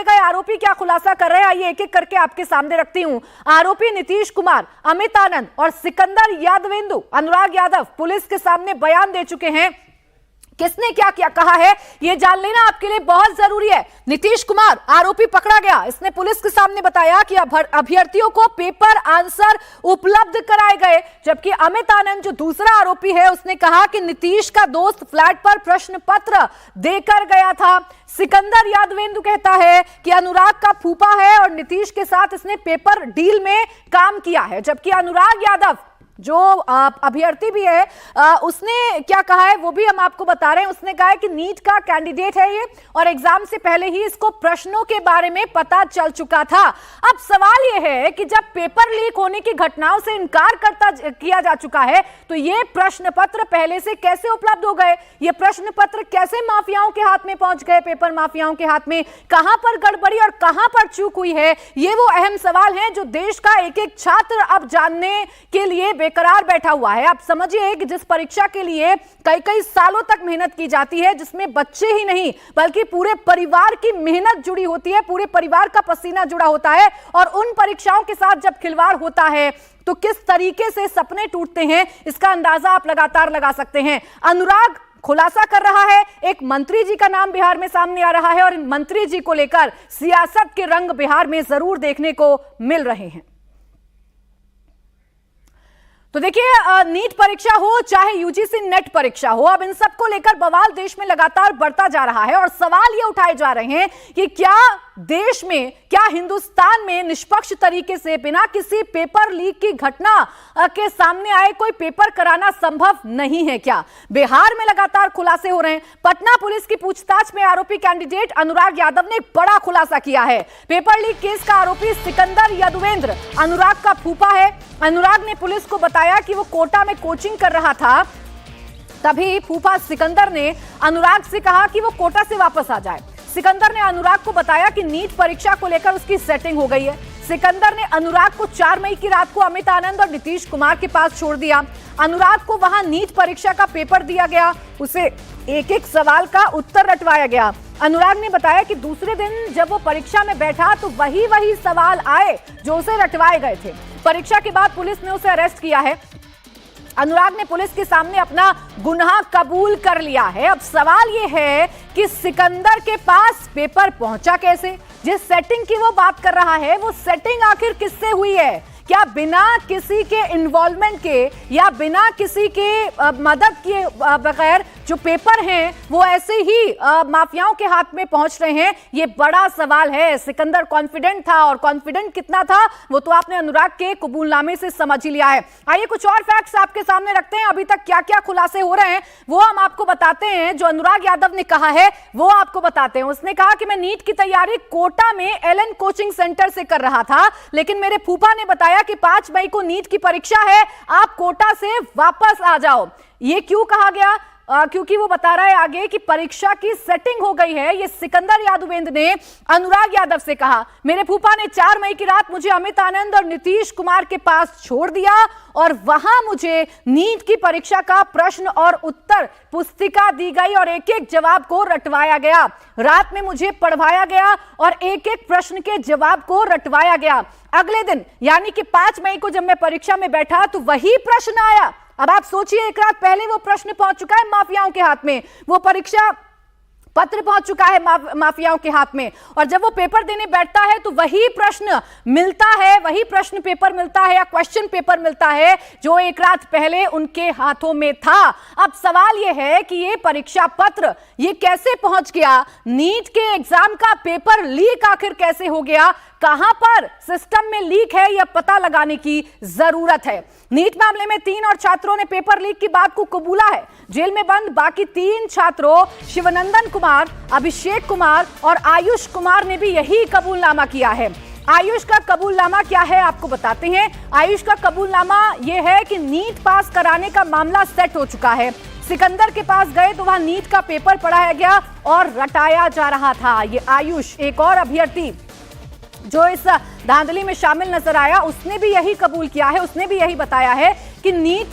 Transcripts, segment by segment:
पकड़े गए आरोपी क्या खुलासा कर रहे हैं, आइए एक एक करके आपके सामने रखती हूं। आरोपी नीतीश कुमार, अमित आनंद और सिकंदर यादवेंदु, अनुराग यादव पुलिस के सामने बयान दे चुके हैं। किसने क्या क्या कहा है यह जान लेना आपके लिए बहुत जरूरी है। नीतीश कुमार आरोपी पकड़ा गया, इसने पुलिस के सामने बताया कि अभ्यर्थियों को पेपर आंसर उपलब्ध कराए गए, जबकि अमित आनंद जो दूसरा आरोपी है उसने कहा कि नीतीश का दोस्त फ्लैट पर प्रश्न पत्र देकर गया था। सिकंदर यादवेंदु कहता है कि अनुराग का फूफा है और नीतीश के साथ इसने पेपर डील में काम किया है, जबकि अनुराग यादव जो अभ्यर्थी भी है उसने क्या कहा है वो भी हम आपको बता रहे हैं। उसने कहा है कि नीट का कैंडिडेट है ये और एग्जाम से पहले ही इसको प्रश्नों के बारे में पता चल चुका था। अब सवाल ये है कि जब पेपर लीक होने की घटनाओं से इनकार किया जा चुका है तो ये प्रश्न पत्र पहले से कैसे उपलब्ध हो गए, ये प्रश्न पत्र कैसे माफियाओं के हाथ में पहुंच गए, पेपर माफियाओं के हाथ में, कहां पर गड़बड़ी और कहां पर चूक हुई है, ये वो अहम सवाल है जो देश का एक एक छात्र अब जानने के लिए बेकरार बैठा हुआ है। आप समझिए कि जिस परीक्षा के लिए कई कई सालों तक मेहनत की जाती है, जिसमें बच्चे ही नहीं बल्कि पूरे परिवार की मेहनत जुड़ी होती है, पूरे परिवार का पसीना जुड़ा होता है, और उन परीक्षाओं के साथ जब खिलवाड़ होता है तो किस तरीके से सपने टूटते हैं इसका अंदाजा आप लगातार लगा सकते हैं। अनुराग खुलासा कर रहा है, एक मंत्री जी का नाम बिहार में सामने आ रहा है और इन मंत्री जी को लेकर सियासत के रंग बिहार में जरूर देखने को मिल रहे हैं। तो देखिए, नीट परीक्षा हो चाहे यूजीसी नेट परीक्षा हो, अब इन सब को लेकर बवाल देश में लगातार बढ़ता जा रहा है और सवाल ये उठाए जा रहे हैं कि क्या देश में, क्या हिंदुस्तान में निष्पक्ष तरीके से बिना किसी पेपर लीक की घटना के सामने आए कोई पेपर कराना संभव नहीं है क्या? बिहार में लगातार खुलासे हो रहे हैं। पटना पुलिस की पूछताछ में आरोपी कैंडिडेट अनुराग यादव ने बड़ा खुलासा किया है। पेपर लीक केस का आरोपी सिकंदर यादवेंद्र अनुराग का फूफा है। अनुराग ने पुलिस को बताया कि वो कोटा में कोचिंग कर रहा था, तभी फूफा सिकंदर ने अनुराग से कहा कि वो कोटा से वापस आ जाए। सिकंदर ने अनुराग को बताया कि नीट परीक्षा को लेकर उसकी सेटिंग हो गई है। सिकंदर ने अनुराग को 4 मई की रात को अमित आनंद और नीतीश कुमार के पास छोड़ दिया। अनुराग को वहां नीट परीक्षा का पेपर दिया गया, उसे एक एक सवाल का उत्तर रटवाया गया। अनुराग ने बताया कि दूसरे दिन जब वो परीक्षा में बैठा तो वही सवाल आए जो उसे रटवाए गए थे। परीक्षा के बाद पुलिस ने उसे अरेस्ट किया है। अनुराग ने पुलिस के सामने अपना गुनाह कबूल कर लिया है। अब सवाल यह है कि सिकंदर के पास पेपर पहुंचा कैसे? जिस सेटिंग की वो बात कर रहा है वो सेटिंग आखिर किससे हुई है? क्या बिना किसी के इन्वॉल्वमेंट के या बिना किसी के मदद के बगैर जो पेपर हैं वो ऐसे ही माफियाओं के हाथ में पहुंच रहे हैं? ये बड़ा सवाल है। सिकंदर कॉन्फिडेंट था, और कॉन्फिडेंट कितना था वो तो आपने अनुराग के कबूलनामे से समझ ही लिया है। आइए कुछ और फैक्ट्स आपके सामने रखते हैं। अभी तक क्या क्या खुलासे हो रहे हैं वो हम आपको बताते हैं। जो अनुराग यादव ने कहा है वो आपको बताते हैं। उसने कहा कि मैं नीट की तैयारी कोटा में एलन कोचिंग सेंटर से कर रहा था, लेकिन मेरे फूफा ने बताया कि 5 मई को नीट की परीक्षा है, आप कोटा से वापस आ जाओ। ये क्यों कहा गया? क्योंकि वो बता रहा है आगे कि परीक्षा की सेटिंग हो गई है। ये सिकंदर यादवेंद्र ने अनुराग यादव से कहा, मेरे फूफा ने 4 मई की रात मुझे अमित आनंद और नीतीश कुमार के पास छोड़ दिया और वहां मुझे नीट की परीक्षा का प्रश्न और उत्तर पुस्तिका दी गई और एक एक जवाब को रटवाया गया। रात में मुझे पढ़वाया गया और एक एक प्रश्न के जवाब को रटवाया गया। अगले दिन यानी कि 5 मई को जब मैं परीक्षा में बैठा तो वही प्रश्न आया। अब आप सोचिए, एक रात पहले वो प्रश्न पहुंच चुका है माफियाओं के हाथ में, वो परीक्षा पत्र पहुंच चुका है माफियाओं के हाथ में, और जब वो पेपर देने बैठता है तो वही प्रश्न मिलता है, वही प्रश्न पेपर मिलता है या क्वेश्चन पेपर मिलता है जो एक रात पहले उनके हाथों में था। अब सवाल ये है कि ये परीक्षा पत्र ये कैसे पहुंच गया? नीट के एग्जाम का पेपर लीक आखिर कैसे हो गया? कहां पर सिस्टम में लीक है यह पता लगाने की जरूरत है। नीट मामले में 3 और छात्रों ने पेपर लीक की बात को कबूला है। जेल में बंद बाकी 3 छात्रों शिवनंदन कुमार, अभिषेक कुमार और आयुष कुमार ने भी यही कबूलनामा किया है। आयुष का कबूलनामा क्या है आपको बताते हैं। आयुष का कबूलनामा यह है कि नीट पास कराने का मामला सेट हो चुका है। सिकंदर के पास गए तो वहां नीट का पेपर पढ़ाया गया और रटाया जा रहा था। ये आयुष, एक और अभ्यर्थी जो इस धांधली में शामिल नजर आया, उसने भी यही कबूल किया है। उसने भी यही बताया है कि नीट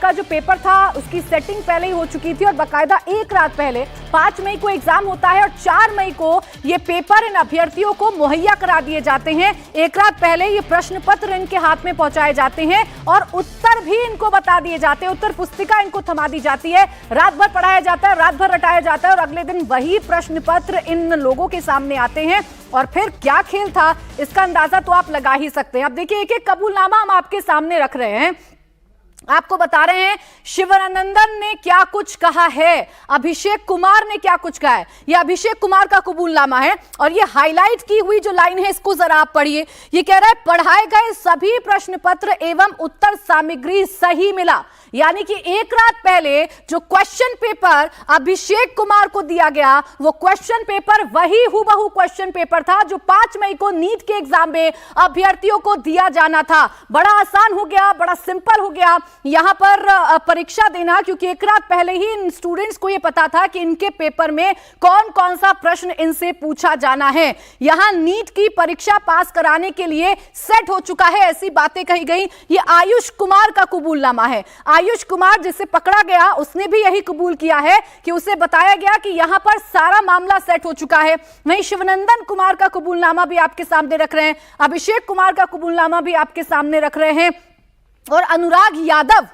का जो पेपर था उसकी सेटिंग पहले ही हो चुकी थी और बाकायदा एक रात पहले 5 मई को एग्जाम होता है और 4 मई को ये पेपर इन अभ्यर्थियों को मुहैया करा दिए जाते हैं। एक रात पहले ये प्रश्न पत्र इनके हाथ में पहुंचाए जाते हैं और उत्तर भी इनको बता दिए जाते हैं, उत्तर पुस्तिका इनको थमा दी जाती है, रात भर पढ़ाया जाता है, रात भर रटाया जाता है और अगले दिन वही प्रश्न पत्र इन लोगों के सामने आते हैं। और फिर क्या खेल था इसका अंदाजा तो आप लगा ही सकते हैं। अब देखिए एक एक कबूलनामा हम आपके सामने रख रहे हैं, आपको बता रहे हैं शिवानंदन ने क्या कुछ कहा है, अभिषेक कुमार ने क्या कुछ कहा है। यह अभिषेक कुमार का कबूलनामा है और ये हाईलाइट की हुई जो लाइन है इसको जरा आप पढ़िए। ये कह रहा है पढ़ाए गए सभी प्रश्न पत्र एवं उत्तर सामग्री सही मिला, यानी कि एक रात पहले जो क्वेश्चन पेपर अभिषेक कुमार को दिया गया वो क्वेश्चन पेपर वही हूबहू क्वेश्चन पेपर था जो 5 मई को नीट के एग्जाम में अभ्यर्थियों को दिया जाना था। बड़ा आसान हो गया, बड़ा सिंपल हो गया यहां पर परीक्षा देना, क्योंकि एक रात पहले ही इन स्टूडेंट्स को यह पता था कि इनके पेपर में कौन कौन सा प्रश्न इनसे पूछा जाना है। यहां नीट की परीक्षा पास कराने के लिए सेट हो चुका है, ऐसी बातें कही गई। ये आयुष कुमार का कबूलनामा है। आयुष कुमार जिसे पकड़ा गया उसने भी यही कबूल किया है कि उसे बताया गया कि यहां पर सारा मामला सेट हो चुका है। वहीं शिवानंदन कुमार का कबूलनामा भी आपके सामने रख रहे हैं, अभिषेक कुमार का कबूलनामा भी आपके सामने रख रहे हैं और अनुराग यादव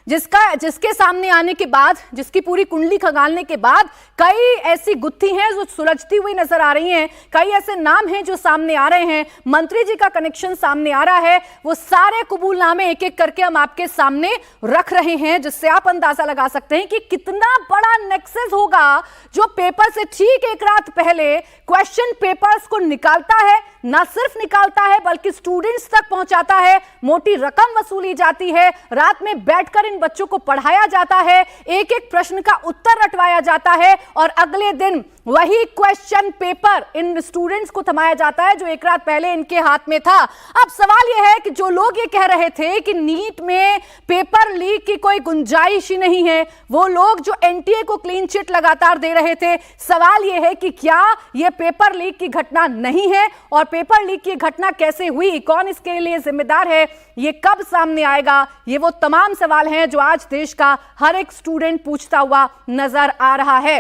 जिसके सामने आने के बाद, जिसकी पूरी कुंडली खंगालने के बाद कई ऐसी गुत्थी हैं जो सुलझती हुई नजर आ रही हैं, कई ऐसे नाम हैं जो सामने आ रहे हैं, मंत्री जी का कनेक्शन सामने आ रहा है। वो सारे कबूलनामे एक एक करके हम आपके सामने रख रहे हैं, जिससे आप अंदाजा लगा सकते हैं कि कितना बड़ा नेक्सस होगा जो पेपर से ठीक एक रात पहले क्वेश्चन पेपर्स को निकालता है, ना सिर्फ निकालता है बल्कि स्टूडेंट्स तक पहुंचाता है, मोटी रकम वसूली जाती है, रात में बैठकर इन बच्चों को पढ़ाया जाता है, एक एक प्रश्न का उत्तर रटवाया जाता है और अगले दिन वही क्वेश्चन पेपर इन स्टूडेंट्स को थमाया जाता है जो एक रात पहले इनके हाथ में था। अब सवाल यह है कि जो लोग ये कह रहे थे कि नीट में पेपर लीक की कोई गुंजाइश ही नहीं है, वो लोग जो एनटीए को क्लीन चिट लगातार दे रहे थे, सवाल यह है कि क्या यह पेपर लीक की घटना नहीं है और पेपर लीक की घटना कैसे हुई, कौन इसके लिए जिम्मेदार है, ये कब सामने आएगा, ये वो तमाम सवाल हैं जो आज देश का हर एक स्टूडेंट पूछता हुआ नजर आ रहा है।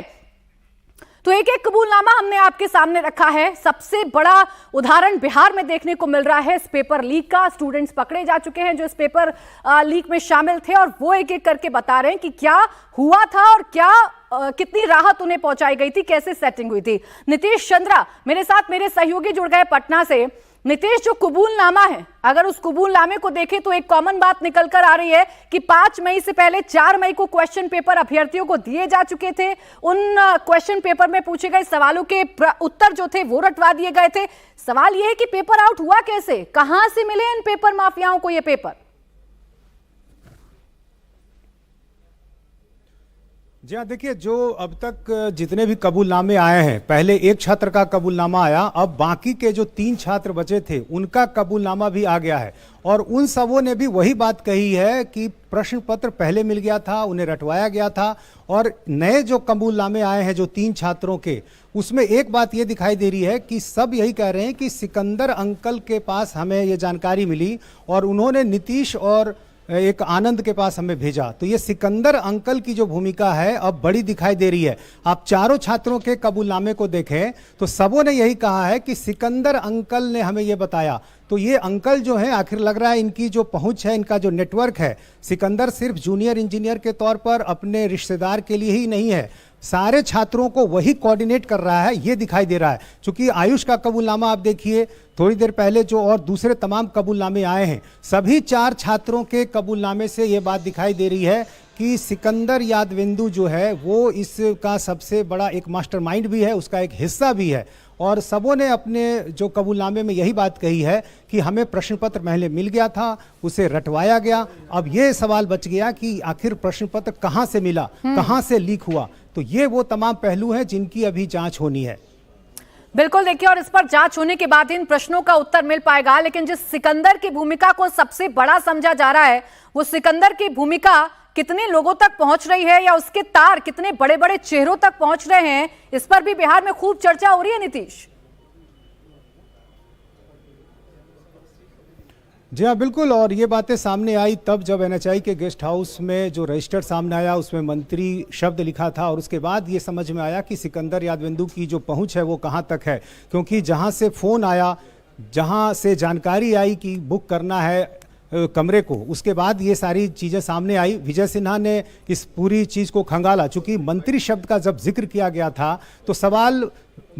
तो एक एक कबूलनामा हमने आपके सामने रखा है। सबसे बड़ा उदाहरण बिहार में देखने को मिल रहा है इस पेपर लीक का। स्टूडेंट्स पकड़े जा चुके हैं जो इस पेपर लीक में शामिल थे और वो एक एक करके बता रहे हैं कि क्या हुआ था और क्या कितनी राहत उन्हें पहुंचाई गई थी, कैसे सेटिंग हुई थी। नीतीश चंद्रा मेरे साथ, मेरे सहयोगी जुड़ गए पटना से। नीतीश, जो कबूलनामा है, अगर उस कबूलनामे को देखें तो एक कॉमन बात निकल कर आ रही है कि 5 मई से पहले 4 मई को क्वेश्चन पेपर अभ्यर्थियों को दिए जा चुके थे। उन क्वेश्चन पेपर में पूछे गए सवालों के उत्तर जो थे वो रटवा दिए गए थे। सवाल यह है कि पेपर आउट हुआ कैसे, कहां से मिले इन पेपर माफियाओं को ये पेपर? जी हाँ, देखिए जो अब तक जितने भी कबूलनामे आए हैं, पहले एक छात्र का कबूलनामा आया, अब बाकी के जो 3 छात्र बचे थे उनका कबूलनामा भी आ गया है और उन सबों ने भी वही बात कही है कि प्रश्न पत्र पहले मिल गया था, उन्हें रटवाया गया था। और नए जो कबूलनामे आए हैं जो 3 छात्रों के, उसमें एक बात ये दिखाई दे रही है कि सब यही कह रहे हैं कि सिकंदर अंकल के पास हमें ये जानकारी मिली और उन्होंने नीतीश और एक आनंद के पास हमें भेजा। तो ये सिकंदर अंकल की जो भूमिका है अब बड़ी दिखाई दे रही है। आप चारों छात्रों के कबूलनामे को देखें तो सबों ने यही कहा है कि सिकंदर अंकल ने हमें ये बताया। तो ये अंकल जो है, आखिर लग रहा है इनकी जो पहुंच है, इनका जो नेटवर्क है, सिकंदर सिर्फ जूनियर इंजीनियर के तौर पर अपने रिश्तेदार के लिए ही नहीं है, सारे छात्रों को वही कोऑर्डिनेट कर रहा है, ये दिखाई दे रहा है। क्योंकि आयुष का कबूलनामा आप देखिए, थोड़ी देर पहले जो और दूसरे तमाम कबूलनामे आए हैं, सभी 4 छात्रों के कबूलनामे से ये बात दिखाई दे रही है कि सिकंदर यादवेंदु जो है वो इसका सबसे बड़ा एक मास्टरमाइंड भी है, उसका एक हिस्सा भी है। और सबों ने अपने जो कबूलनामे में यही बात कही है कि हमें प्रश्न पत्र पहले मिल गया था, उसे रटवाया गया। अब ये सवाल बच गया कि आखिर प्रश्न पत्र कहाँ से मिला, कहाँ से लीक हुआ। तो ये वो तमाम पहलू हैं जिनकी अभी जांच होनी है। बिल्कुल, देखिए, और इस पर जांच होने के बाद इन प्रश्नों का उत्तर मिल पाएगा। लेकिन जिस सिकंदर की भूमिका को सबसे बड़ा समझा जा रहा है, वो सिकंदर की भूमिका कितने लोगों तक पहुंच रही है या उसके तार कितने बड़े बड़े चेहरों तक पहुंच रहे हैं, इस पर भी बिहार में खूब चर्चा हो रही है। नीतीश जी हाँ, बिल्कुल। और ये बातें सामने आई तब जब एनएचआई के गेस्ट हाउस में जो रजिस्टर सामने आया उसमें मंत्री शब्द लिखा था, और उसके बाद ये समझ में आया कि सिकंदर यादवेंदु की जो पहुंच है वो कहाँ तक है। क्योंकि जहाँ से फ़ोन आया, जहाँ से जानकारी आई कि बुक करना है कमरे को, उसके बाद ये सारी चीज़ें सामने आई। विजय सिन्हा ने इस पूरी चीज़ को खंगाला। चूंकि मंत्री शब्द का जब जिक्र किया गया था तो सवाल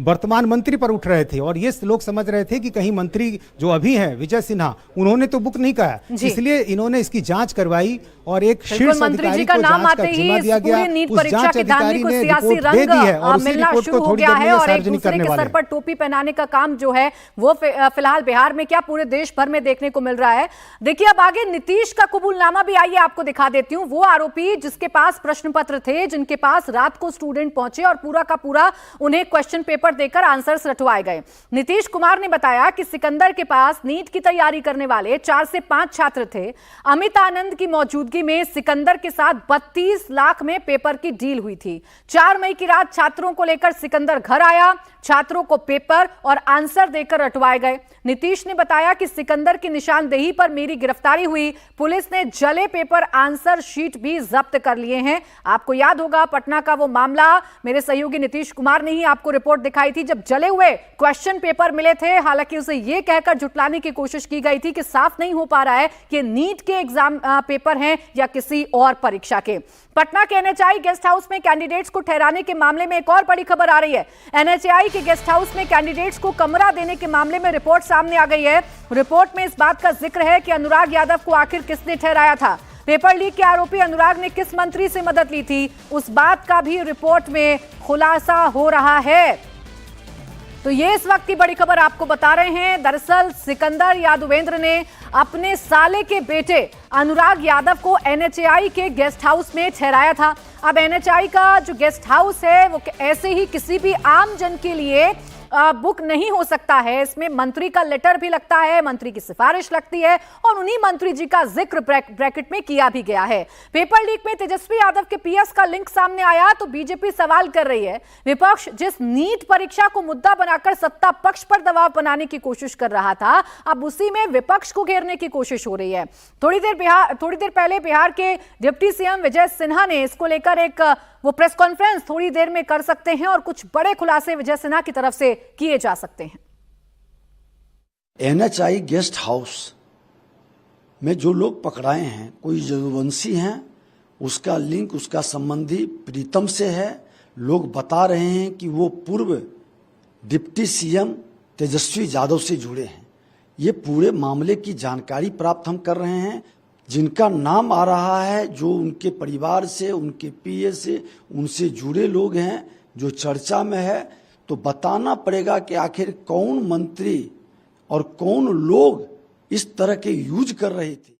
वर्तमान मंत्री पर उठ रहे थे, और ये लोग समझ रहे थे कि कहीं मंत्री जो अभी हैं विजय सिन्हा, उन्होंने तो बुक नहीं कहा, इसलिए इन्होंने इसकी जांच करवाई और एक शीर्ष अधिकारी को जांच का जिम्मा दिया गया। उस जांच अधिकारी ने रिपोर्ट दे दी है और उसी रिपोर्ट को थोड़ी देर में सार्वजनिक करने वाले हैं। सर पर टोपी पहनाने का काम जो है वो फिलहाल बिहार में क्या पूरे देश भर में देखने को मिल रहा है। देखिए अब आगे नीतीश का कबूलनामा भी आइए आपको दिखा देती हूं। वो आरोपी जिसके पास प्रश्न पत्र थे, जिनके पास रात को स्टूडेंट पहुंचे और पूरा का पूरा उन्हें क्वेश्चन पेपर देकर आंसर्स रटवाए गए। नीतीश कुमार ने बताया कि सिकंदर के पास नीट की तैयारी करने वाले 4 से 5 छात्र थे। अमित आनंद की मौजूदगी में सिकंदर के साथ 32 लाख में पेपर की डील हुई थी। 4 मई की रात छात्रों को लेकर सिकंदर घर आया, छात्रों को पेपर और आंसर देकर रटवाए गए। नीतीश ने बताया कि सिकंदर की निशानदेही पर मेरी गिरफ्तारी हुई। पुलिस ने जले पेपर आंसर शीट भी जब्त कर लिए हैं। आपको याद होगा पटना का वो मामला, मेरे सहयोगी नीतीश कुमार ने ही आपको रिपोर्ट दिखाई थी जब जले हुए क्वेश्चन पेपर मिले थे। हालांकि उसे यह कहकर झुटलाने की कोशिश की गई थी कि साफ नहीं हो पा रहा है कि नीट के एग्जाम पेपर हैं या किसी और परीक्षा के। पटना के एनएचआई गेस्ट हाउस में कैंडिडेट्स को ठहराने के मामले में एक और बड़ी खबर आ रही है। एनएचआई के गेस्ट हाउस में कैंडिडेट्स को कमरा देने के मामले में रिपोर्ट सामने आ गई है। रिपोर्ट में इस बात का जिक्र है कि अनुराग यादव को आखिर किसने ठहराया था। पेपर लीक के आरोपी अनुराग ने किस मंत्री से मदद ली थी, उस बात का भी रिपोर्ट में खुलासा हो रहा है। तो ये इस वक्त की बड़ी खबर आपको बता रहे हैं। दरअसल सिकंदर यादवेंद्र ने अपने साले के बेटे अनुराग यादव को एनएचआई के गेस्ट हाउस में ठहराया था। अब एनएचआई का जो गेस्ट हाउस है वो ऐसे ही किसी भी आम जन के लिए बुक नहीं हो सकता है। इसमें मंत्री का लेटर भी लगता है, मंत्री की सिफारिश लगती है और उन्हीं मंत्री जी का जिक्र ब्रैकेट में किया भी गया है। पेपर लीक में तेजस्वी यादव के पीएस का लिंक सामने आया तो बीजेपी सवाल कर रही है। विपक्ष जिस नीट परीक्षा को मुद्दा बनाकर सत्ता पक्ष पर दबाव बनाने की कोशिश कर रहा था, अब उसी में विपक्ष को घेरने की कोशिश हो रही है। थोड़ी देर पहले बिहार के डिप्टी सीएम विजय सिन्हा ने इसको लेकर एक वो प्रेस कॉन्फ्रेंस थोड़ी देर में कर सकते हैं और कुछ बड़े खुलासे विजय सिन्हा की तरफ से किए जा सकते हैं। एनएचआई गेस्ट हाउस में जो लोग पकड़ाए हैं, कोई यदुवंशी हैं, उसका लिंक उसका संबंधी प्रीतम से है। लोग बता रहे हैं कि वो पूर्व डिप्टी सीएम तेजस्वी यादव से जुड़े हैं। ये पूरे मामले की जानकारी प्राप्त हम कर रहे हैं। जिनका नाम आ रहा है, जो उनके परिवार से, उनके पीए से, उनसे जुड़े लोग हैं, जो चर्चा में है, तो बताना पड़ेगा कि आखिर कौन मंत्री और कौन लोग इस तरह के यूज कर रहे थे।